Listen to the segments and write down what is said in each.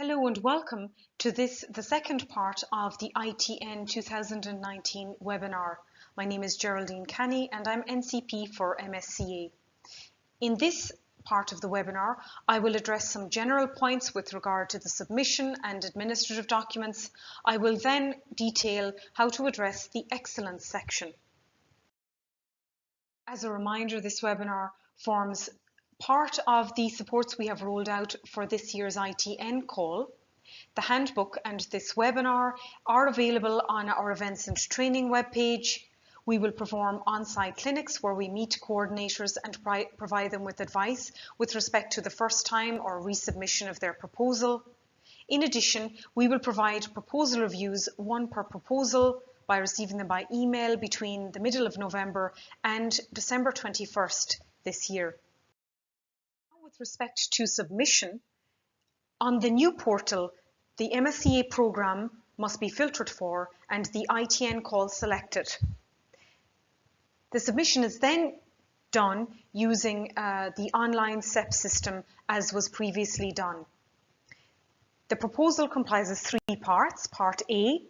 Hello and welcome to the second part of the ITN 2019 webinar. My name is Geraldine Canny and I'm NCP for MSCA. In this part of the webinar, I will address some general points with regard to the submission and administrative documents. I will then detail how to address the excellence section. As a reminder, this webinar forms part of the supports we have rolled out for this year's ITN call. The handbook and this webinar are available on our events and training webpage. We will perform on-site clinics where we meet coordinators and provide them with advice with respect to the first time or resubmission of their proposal. In addition, we will provide proposal reviews, one per proposal, by receiving them by email between the middle of November and December 21st this year. With respect to submission, on the new portal, the MSCA programme must be filtered for and the ITN call selected. The submission is then done using the online SEP system as was previously done. The proposal comprises three parts. Part A,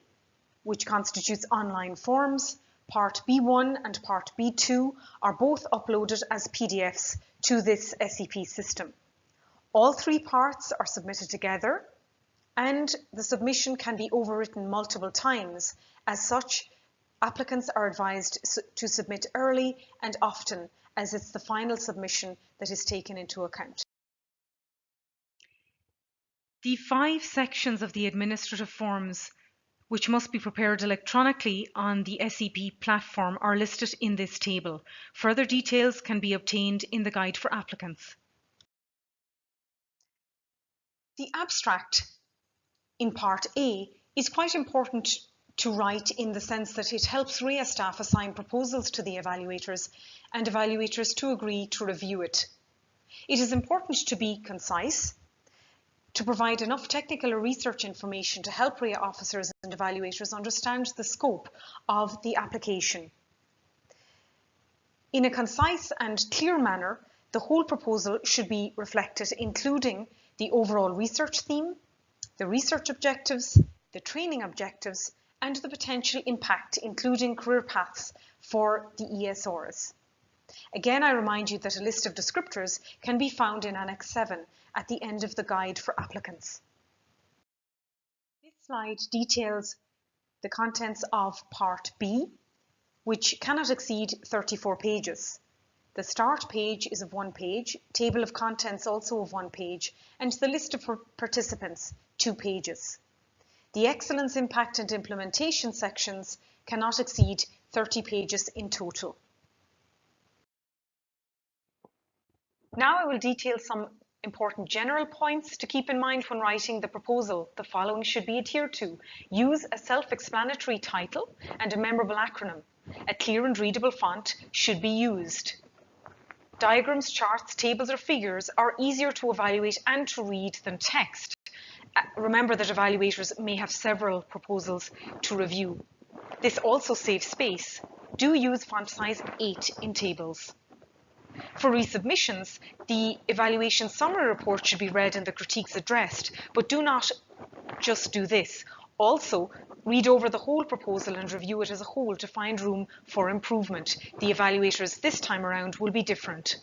which constitutes online forms. Part B1 and Part B2 are both uploaded as PDFs to this SEP system. All three parts are submitted together and the submission can be overwritten multiple times. As such, applicants are advised to submit early and often, as it's the final submission that is taken into account. The 5 sections of the administrative forms which must be prepared electronically on the SEP platform are listed in this table. Further details can be obtained in the guide for applicants. The abstract in Part A is quite important to write in the sense that it helps RIA staff assign proposals to the evaluators and evaluators to agree to review it. It is important to be concise, to provide enough technical or research information to help RIA officers and evaluators understand the scope of the application. In a concise and clear manner, the whole proposal should be reflected, including the overall research theme, the research objectives, the training objectives, and the potential impact, including career paths for the ESRs. Again, I remind you that a list of descriptors can be found in Annex 7 at the end of the guide for applicants. This slide details the contents of Part B, which cannot exceed 34 pages. The start page is of 1 page, table of contents also of 1 page, and the list of participants, 2 pages. The excellence, impact and implementation sections cannot exceed 30 pages in total. Now I will detail some important general points to keep in mind when writing the proposal. The following should be adhered to. Use a self-explanatory title and a memorable acronym. A clear and readable font should be used. Diagrams, charts, tables or figures are easier to evaluate and to read than text. Remember that evaluators may have several proposals to review. This also saves space. Do use font size 8 in tables. For resubmissions, the evaluation summary report should be read and the critiques addressed, but do not just do this. Also, read over the whole proposal and review it as a whole to find room for improvement. The evaluators this time around will be different.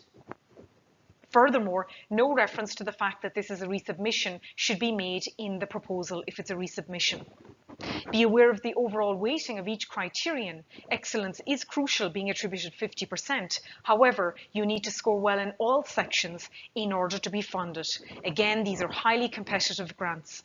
Furthermore, no reference to the fact that this is a resubmission should be made in the proposal if it's a resubmission. Be aware of the overall weighting of each criterion. Excellence is crucial, being attributed 50%. However, you need to score well in all sections in order to be funded. Again, these are highly competitive grants.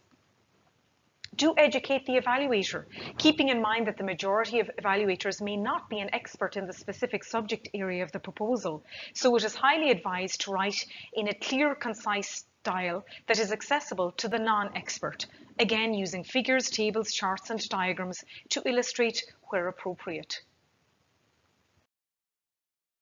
Do educate the evaluator, keeping in mind that the majority of evaluators may not be an expert in the specific subject area of the proposal. So it is highly advised to write in a clear, concise style that is accessible to the non-expert. Again, using figures, tables, charts and diagrams to illustrate where appropriate.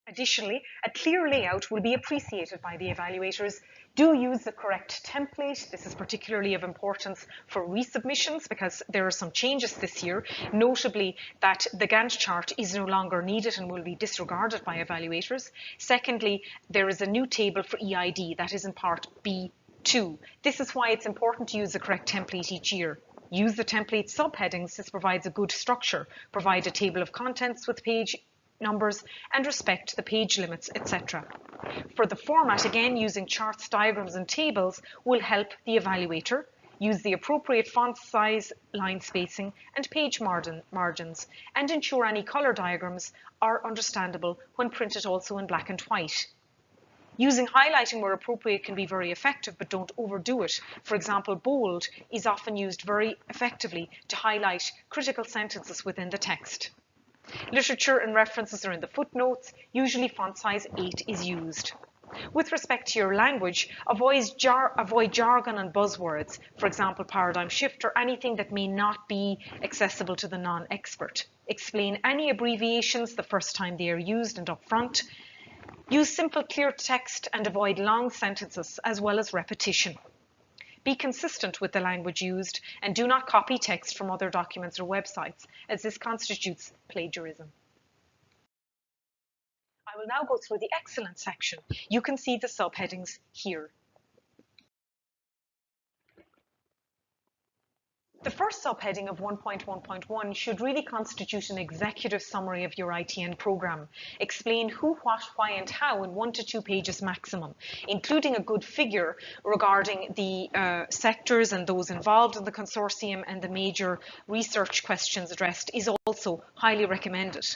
Additionally, a clear layout will be appreciated by the evaluators. Do use the correct template. This is particularly of importance for resubmissions because there are some changes this year, notably that the Gantt chart is no longer needed and will be disregarded by evaluators. Secondly, there is a new table for EID, that is in Part B 2. This is why it's important to use the correct template each year. Use the template subheadings. This provides a good structure. Provide a table of contents with page numbers and respect the page limits, etc. For the format, again, using charts, diagrams and tables will help the evaluator. Use the appropriate font size, line spacing and page margins, and ensure any colour diagrams are understandable when printed also in black and white. Using highlighting where appropriate can be very effective, but don't overdo it. For example, bold is often used very effectively to highlight critical sentences within the text. Literature and references are in the footnotes. Usually font size 8 is used. With respect to your language, avoid jargon and buzzwords, for example, paradigm shift or anything that may not be accessible to the non-expert. Explain any abbreviations the first time they are used and upfront. Use simple, clear text and avoid long sentences as well as repetition. Be consistent with the language used and do not copy text from other documents or websites, as this constitutes plagiarism. I will now go through the excellence section. You can see the subheadings here. The first subheading of 1.1.1 should really constitute an executive summary of your ITN program. Explain who, what, why and how in 1 to 2 pages maximum, including a good figure regarding the sectors and those involved in the consortium and the major research questions addressed is also highly recommended.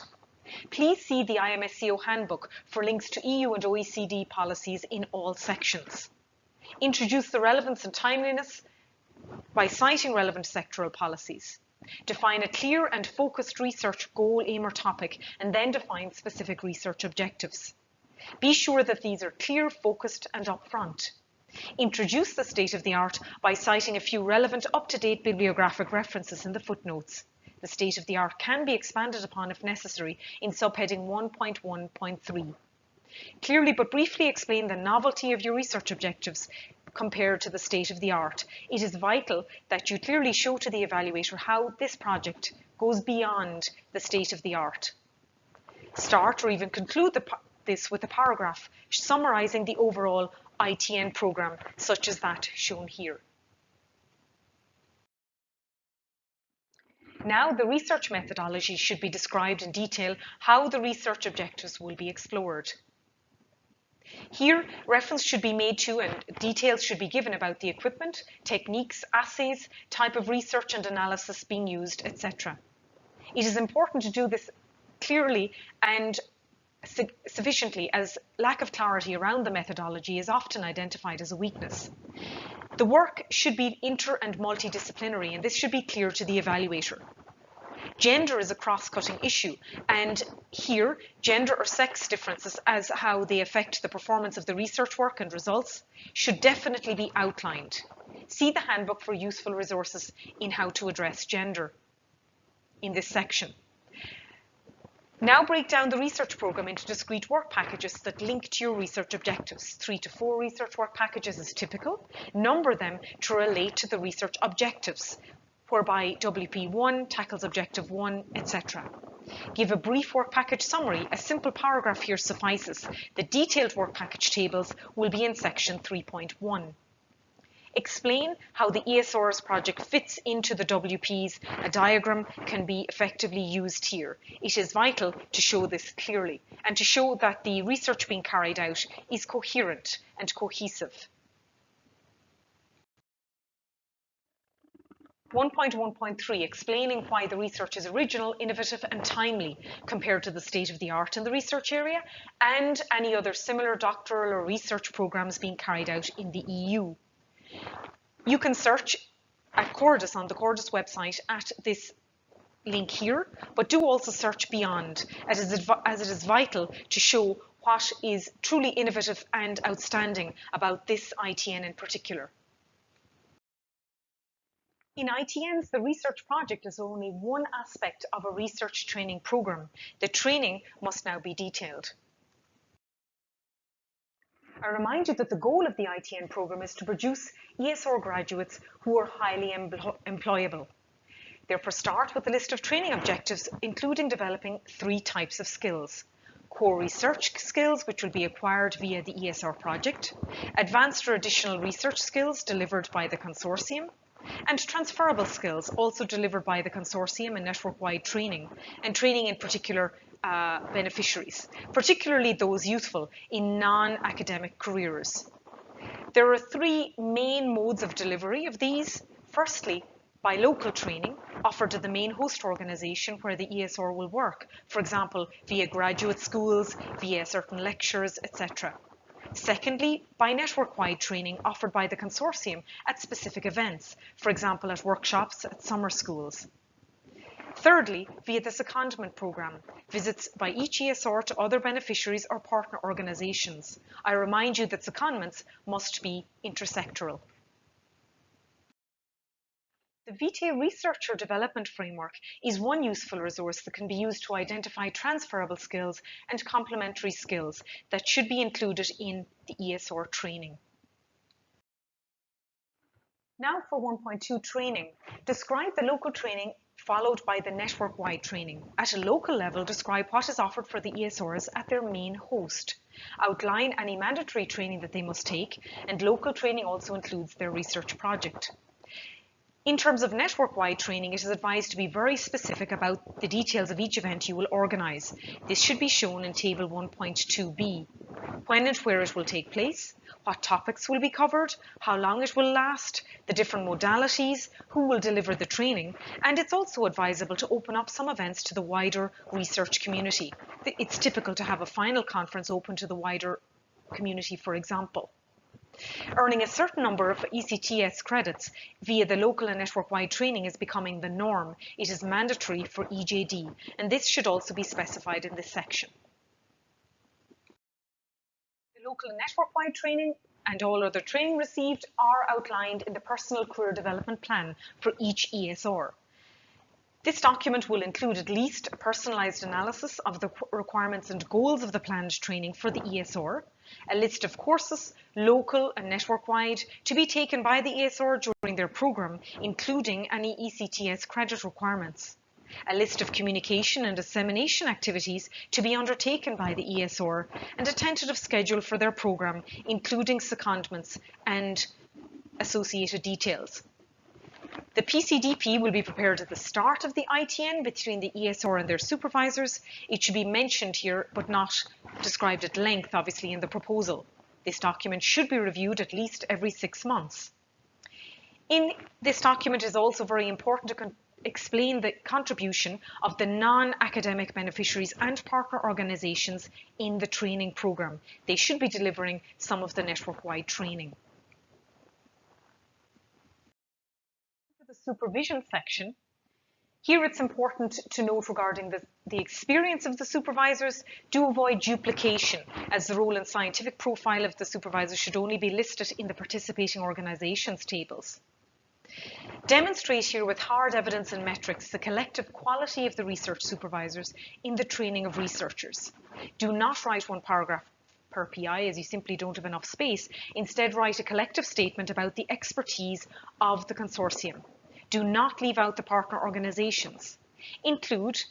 Please see the IMSCO handbook for links to EU and OECD policies in all sections. Introduce the relevance and timeliness by citing relevant sectoral policies. Define a clear and focused research goal, aim or topic, and then define specific research objectives. Be sure that these are clear, focused and upfront. Introduce the state of the art by citing a few relevant up-to-date bibliographic references in the footnotes. The state of the art can be expanded upon if necessary in subheading 1.1.3. Clearly but briefly explain the novelty of your research objectives compared to the state of the art. It is vital that you clearly show to the evaluator how this project goes beyond the state of the art. Start or even conclude this with a paragraph summarising the overall ITN programme, such as that shown here. Now, the research methodology should be described in detail how the research objectives will be explored. Here, reference should be made to and details should be given about the equipment, techniques, assays, type of research and analysis being used, etc. It is important to do this clearly and sufficiently, as lack of clarity around the methodology is often identified as a weakness. The work should be inter- and multidisciplinary, and this should be clear to the evaluator. Gender is a cross-cutting issue, and here, gender or sex differences as how they affect the performance of the research work and results should definitely be outlined. See the handbook for useful resources in how to address gender in this section. Now break down the research programme into discrete work packages that link to your research objectives. 3 to 4 research work packages is typical. Number them to relate to the research objectives, whereby WP1 tackles objective 1, etc. Give a brief work package summary. A simple paragraph here suffices. The detailed work package tables will be in section 3.1. Explain how the ESR's project fits into the WPs. A diagram can be effectively used here. It is vital to show this clearly and to show that the research being carried out is coherent and cohesive. 1.1.3, explaining why the research is original, innovative and timely compared to the state of the art in the research area and any other similar doctoral or research programmes being carried out in the EU. You can search at Cordis on the Cordis website at this link here, but do also search beyond, as it is vital to show what is truly innovative and outstanding about this ITN in particular. In ITNs, the research project is only one aspect of a research training programme. The training must now be detailed. I remind you that the goal of the ITN programme is to produce ESR graduates who are highly employable. Therefore, start with a list of training objectives, including developing 3 types of skills: core research skills, which will be acquired via the ESR project, advanced or additional research skills delivered by the consortium, and transferable skills also delivered by the consortium and network-wide training, and training in particular beneficiaries, particularly those useful in non-academic careers. There are three main modes of delivery of these. Firstly, by local training offered to the main host organisation where the ESR will work, for example, via graduate schools, via certain lectures, etc. Secondly, by network-wide training offered by the consortium at specific events, for example, at workshops at summer schools. Thirdly, via the secondment programme, visits by each ESR to other beneficiaries or partner organisations. I remind you that secondments must be intersectoral. The VTA Researcher Development Framework is one useful resource that can be used to identify transferable skills and complementary skills that should be included in the ESR training. Now for 1.2 training. Describe the local training followed by the network-wide training. At a local level, describe what is offered for the ESRs at their main host. Outline any mandatory training that they must take, and local training also includes their research project. In terms of network-wide training, it is advised to be very specific about the details of each event you will organise. This should be shown in Table 1.2b. When and where it will take place, what topics will be covered, how long it will last, the different modalities, who will deliver the training, and it's also advisable to open up some events to the wider research community. It's typical to have a final conference open to the wider community, for example. Earning a certain number of ECTS credits via the local and network-wide training is becoming the norm. It is mandatory for EJD, and this should also be specified in this section. The local and network-wide training and all other training received are outlined in the Personal Career Development Plan for each ESR. This document will include at least a personalised analysis of the requirements and goals of the planned training for the ESR, a list of courses, local and network-wide, to be taken by the ESR during their programme, including any ECTS credit requirements, a list of communication and dissemination activities to be undertaken by the ESR, and a tentative schedule for their programme, including secondments and associated details. The PCDP will be prepared at the start of the ITN between the ESR and their supervisors. It should be mentioned here, but not described at length, obviously, in the proposal. This document should be reviewed at least every 6 months. In this document, it is also very important to explain the contribution of the non-academic beneficiaries and partner organisations in the training programme. They should be delivering some of the network-wide training. Supervision section. Here it's important to note regarding the experience of the supervisors. Do avoid duplication, as the role and scientific profile of the supervisor should only be listed in the participating organisations tables. Demonstrate here with hard evidence and metrics the collective quality of the research supervisors in the training of researchers. Do not write one paragraph per PI, as you simply don't have enough space. Instead, write a collective statement about the expertise of the consortium. Do not leave out the partner organisations. Include,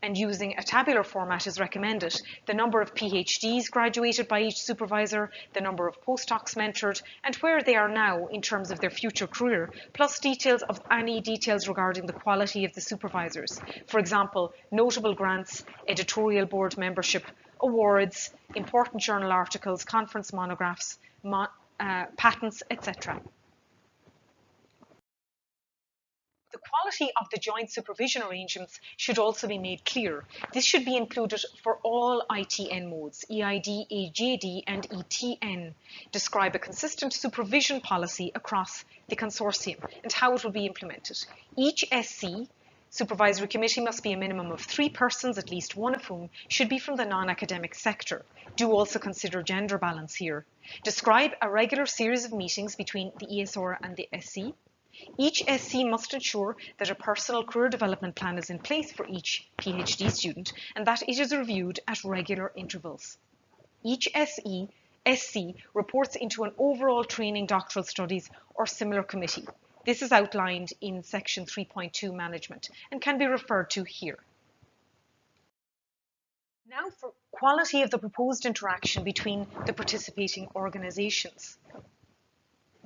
and using a tabular format is recommended, the number of PhDs graduated by each supervisor, the number of postdocs mentored, and where they are now in terms of their future career, plus details of any details regarding the quality of the supervisors. For example, notable grants, editorial board membership, awards, important journal articles, conference monographs, patents, etc. The quality of the joint supervision arrangements should also be made clear. This should be included for all ITN modes, EID, AJD and ETN. Describe a consistent supervision policy across the consortium and how it will be implemented. Each SC supervisory committee must be a minimum of 3 persons, at least one of whom should be from the non-academic sector. Do also consider gender balance here. Describe a regular series of meetings between the ESR and the SC. Each SC must ensure that a personal career development plan is in place for each PhD student and that it is reviewed at regular intervals. Each SC reports into an overall training doctoral studies or similar committee. This is outlined in section 3.2 management and can be referred to here. Now for quality of the proposed interaction between the participating organisations.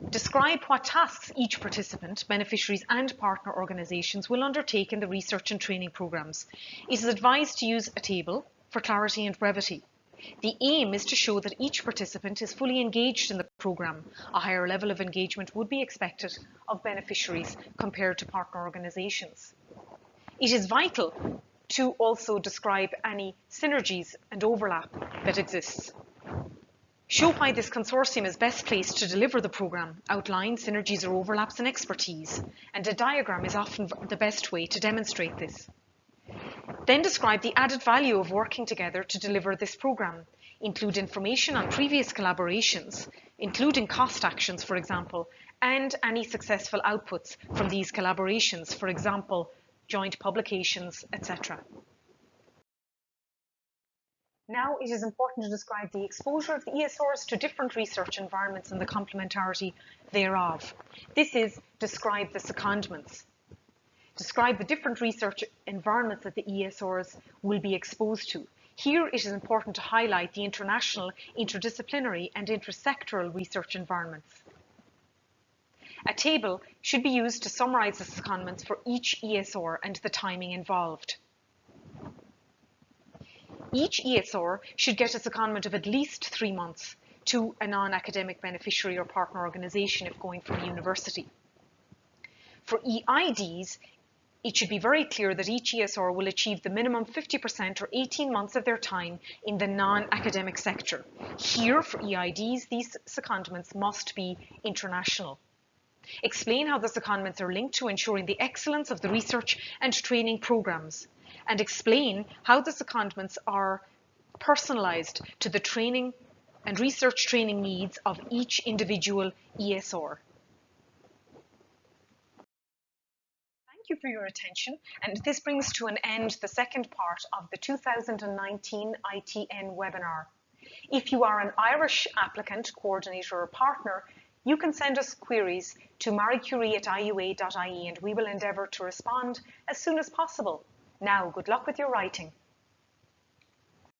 Describe what tasks each participant, beneficiaries and partner organisations will undertake in the research and training programmes. It is advised to use a table for clarity and brevity. The aim is to show that each participant is fully engaged in the programme. A higher level of engagement would be expected of beneficiaries compared to partner organisations. It is vital to also describe any synergies and overlap that exists. Show why this consortium is best placed to deliver the programme, outline synergies or overlaps in expertise, and a diagram is often the best way to demonstrate this. Then describe the added value of working together to deliver this programme. Include information on previous collaborations, including cost actions, for example, and any successful outputs from these collaborations, for example, joint publications, etc. Now it is important to describe the exposure of the ESRs to different research environments and the complementarity thereof. This is describe the secondments. Describe the different research environments that the ESRs will be exposed to. Here it is important to highlight the international, interdisciplinary and intersectoral research environments. A table should be used to summarise the secondments for each ESR and the timing involved. Each ESR should get a secondment of at least 3 months to a non-academic beneficiary or partner organisation if going from a university. For EIDs, it should be very clear that each ESR will achieve the minimum 50% or 18 months of their time in the non-academic sector. Here, for EIDs, these secondments must be international. Explain how the secondments are linked to ensuring the excellence of the research and training programmes, and explain how the secondments are personalised to the training and research training needs of each individual ESR. Thank you for your attention, and this brings to an end the second part of the 2019 ITN webinar. If you are an Irish applicant, coordinator or partner, you can send us queries to mariecurie@iua.ie and we will endeavour to respond as soon as possible. Now, good luck with your writing.